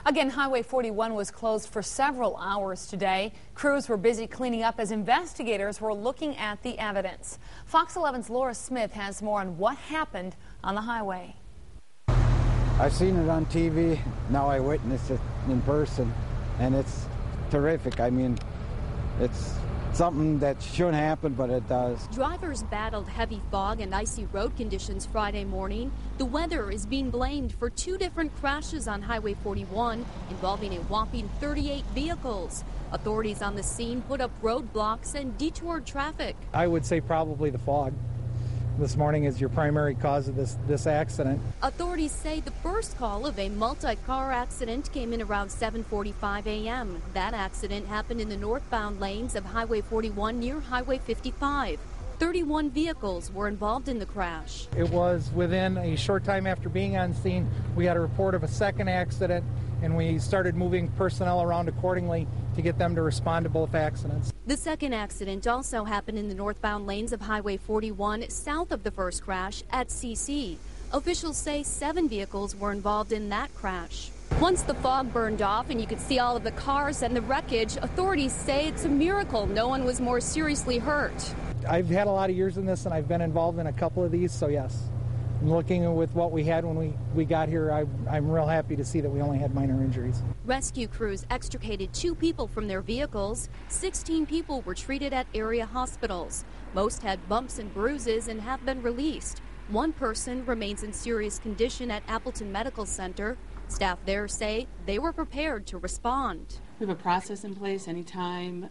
Again, Highway 41 was closed for several hours today. Crews were busy cleaning up as investigators were looking at the evidence. Fox 11's Laura Smith has more on what happened on the highway. I've seen it on TV. Now I witnessed it in person, and it's terrific. I mean, it's something that shouldn't happen, but it does. Drivers battled heavy fog and icy road conditions Friday morning. The weather is being blamed for 2 different crashes on Highway 41 involving a whopping 38 vehicles. Authorities on the scene put up roadblocks and detoured traffic. I would say probably the fog this morning is your primary cause of this accident. Authorities say the first call of a multi-car accident came in around 7:45 a.m. That accident happened in the northbound lanes of Highway 41 near Highway 55. 31 vehicles were involved in the crash. It was within a short time after being on scene, we had a report of a second accident, and we started moving personnel around accordingly to get them to respond to both accidents. The second accident also happened in the northbound lanes of Highway 41 south of the first crash at CC. Officials say 7 vehicles were involved in that crash. Once the fog burned off and you could see all of the cars and the wreckage, authorities say it's a miracle no one was more seriously hurt. I've had a lot of years in this, and I've been involved in a couple of these, so yes. Looking with what we had when we got here, I'm real happy to see that we only had minor injuries. Rescue crews extricated 2 people from their vehicles. 16 people were treated at area hospitals. Most had bumps and bruises and have been released. 1 person remains in serious condition at Appleton Medical Center. Staff there say they were prepared to respond. We have a process in place. Anytime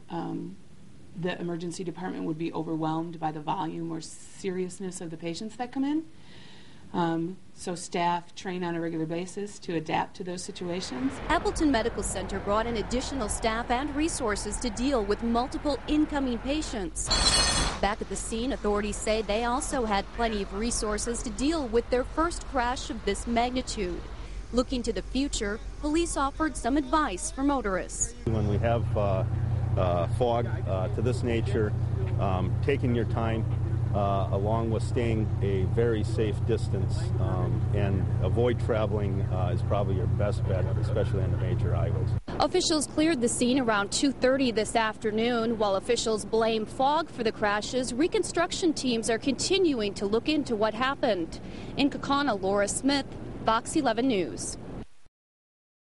the emergency department would be overwhelmed by the volume or seriousness of the patients that come in. So staff train on a regular basis to adapt to those situations. Appleton Medical Center brought in additional staff and resources to deal with multiple incoming patients. Back at the scene, authorities say they also had plenty of resources to deal with their first crash of this magnitude. Looking to the future, police offered some advice for motorists. When we have fog to this nature, taking your time, along with staying a very safe distance and avoid traveling is probably your best bet, especially on the major highways. Officials cleared the scene around 2:30 this afternoon. While officials blame fog for the crashes, reconstruction teams are continuing to look into what happened. In Kaukauna, Laura Smith, Fox 11 News.